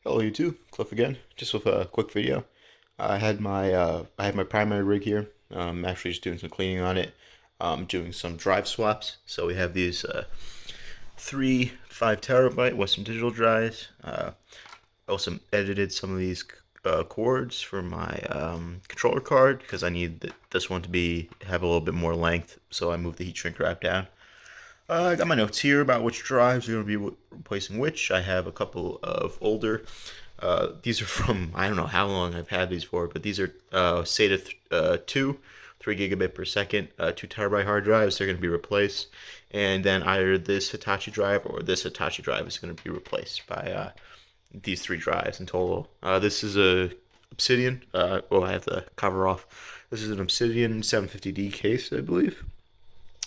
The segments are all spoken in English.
Hello YouTube, Cliff again. Just with a quick video. I have my primary rig here. Actually just doing some cleaning on it. Doing some drive swaps. So we have these three 5 terabyte Western Digital drives. Also edited some of these cords for my controller card because I need this one to have a little bit more length. So I moved the heat shrink wrap down. I got my notes here about which drives are going to be replacing which. I have a couple of older. These are from, I don't know how long I've had these for, but these are SATA 2, 3 gigabit per second, 2 terabyte hard drives. They're going to be replaced. And then either this Hitachi drive or this Hitachi drive is going to be replaced by these 3 drives in total. This is a Obsidian. Well, I have the cover off. This is an Obsidian 750D case, I believe.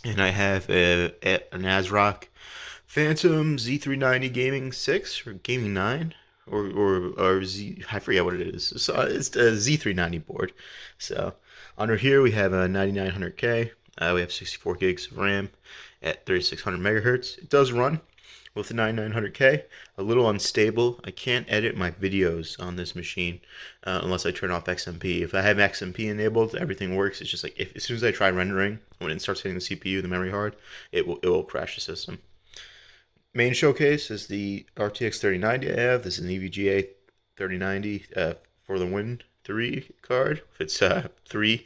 And I have an ASRock Phantom Z390 Gaming 6 or Gaming 9 or Z, I forget what it is. So it's a Z390 board. So under here we have a 9900K. We have 64 gigs of RAM at 3600 megahertz. It does run with the 9900K. A little unstable. I can't edit my videos on this machine unless I turn off XMP. If I have XMP enabled, everything works. It's just like as soon as I try rendering, when it starts hitting the CPU, the memory card, it will crash the system. Main showcase is the RTX 3090 I have. This is an EVGA 3090 for the Win 3 card. It's 3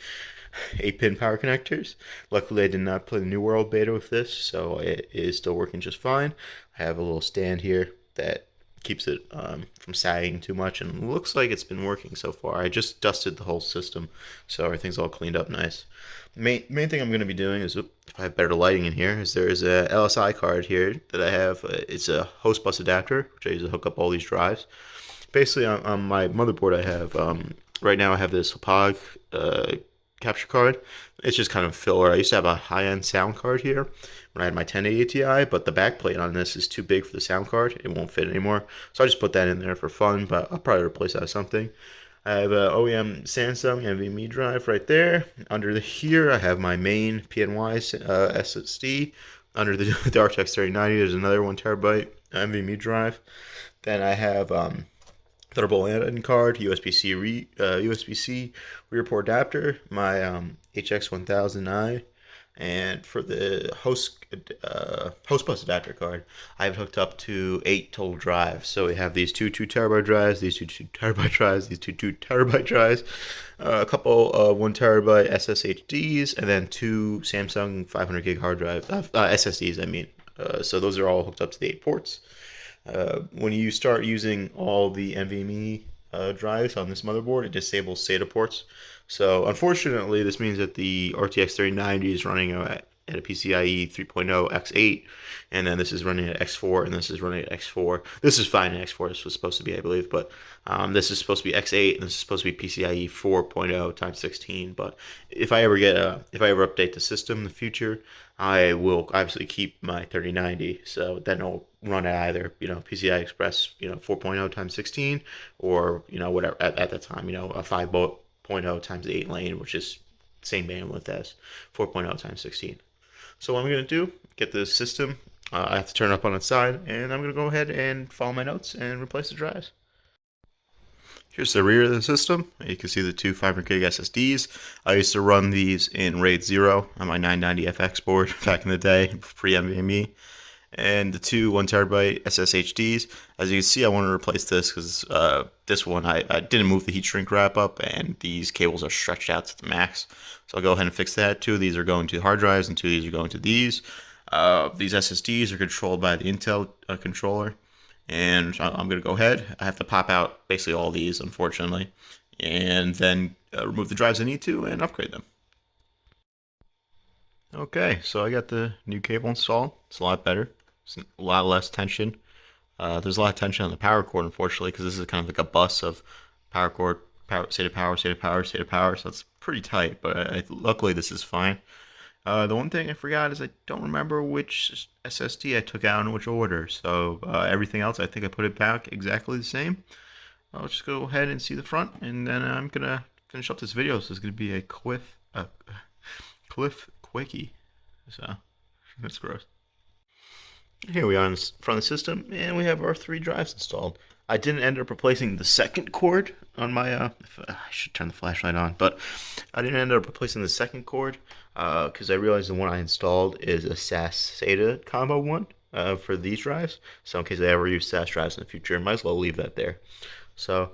8-pin power connectors. Luckily, I did not play the New World beta with this, so it is still working just fine. I have a little stand here that keeps it from sagging too much, and it looks like it's been working so far. I just dusted the whole system, so everything's all cleaned up nice. Main thing I'm going to be doing is, if I have better lighting in here, is there is a LSI card here that I have. It's a host bus adapter, which I use to hook up all these drives. Basically, on my motherboard, I have right now I have this Hauppauge capture card. It's just kind of filler. I used to have a high-end sound card here when I had my 1080 Ti, but the backplate on this is too big for the sound card. It won't fit anymore. So I just put that in there for fun, but I'll probably replace that with something. I have a OEM Samsung NVMe drive right there. Under here, I have my main PNY SSD. Under the RTX 3090, there's another 1 terabyte NVMe drive. Then I have Thunderbolt in card, USB-C rear port adapter, my HX1000i, and for the host bus adapter card, I have it hooked up to 8 total drives. So we have these two 2 terabyte drives, these two 2 terabyte drives, these two 2 terabyte drives, a couple of 1 terabyte SSHDs, and then 2 Samsung 500 gig hard drive SSDs. I mean, so those are all hooked up to the 8 ports. When you start using all the NVMe drives on this motherboard, it disables SATA ports. So unfortunately, this means that the RTX 3090 is running at a PCIe 3.0 X8, and then this is running at X4, and this is running at X4. This is fine at X4. This was supposed to be, I believe, but this is supposed to be X8, and this is supposed to be PCIe 4.0 times 16. But if I ever update the system in the future, I will obviously keep my 3090. So then it'll run at either PCI Express 4.0 times 16, or whatever at the time a 5.0 times 8 lane, which is same bandwidth as 4.0 times 16. So what I'm going to do, get the system, I have to turn it up on its side, and I'm going to go ahead and follow my notes and replace the drives. Here's the rear of the system. You can see the 2 500 gig SSDs. I used to run these in RAID 0 on my 990FX board back in the day, pre-NVMe. And the 2 1 terabyte SSHDs. As you can see, I want to replace this because this one I didn't move the heat shrink wrap up, and these cables are stretched out to the max. So I'll go ahead and fix that. 2 of these are going to hard drives, and 2 of these are going to these. These SSDs are controlled by the Intel controller, and I'm going to go ahead. I have to pop out basically all these, unfortunately, and then remove the drives I need to and upgrade them. Okay, so I got the new cable installed. It's a lot better. It's a lot less tension. There's a lot of tension on the power cord, unfortunately, because this is kind of like a bus of power cord, SATA power, SATA power, SATA power, so it's pretty tight, but luckily this is fine. The one thing I forgot is I don't remember which SSD I took out in which order, so everything else I think I put it back exactly the same. I'll just go ahead and see the front, and then I'm going to finish up this video. So it's going to be a cliff quickie, so that's gross. Here we are in front of the system, and we have our 3 drives installed. I didn't end up replacing the second cord on my, I should turn the flashlight on, but I didn't end up replacing the second cord because I realized the one I installed is a SAS SATA combo one for these drives. So in case I ever use SAS drives in the future, I might as well leave that there. So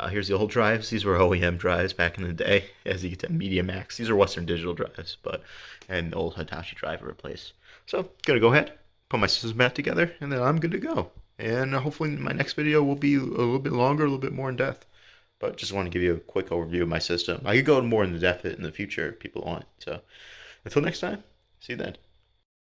here's the old drives. These were OEM drives back in the day, as you get to Media Max. These are Western Digital drives, but an old Hitachi drive to replace. So gonna go ahead, put my systems back together, and then I'm good to go. And hopefully my next video will be a little bit longer, a little bit more in depth. But just want to give you a quick overview of my system. I could go more into depth in the future if people want. So until next time, see you then.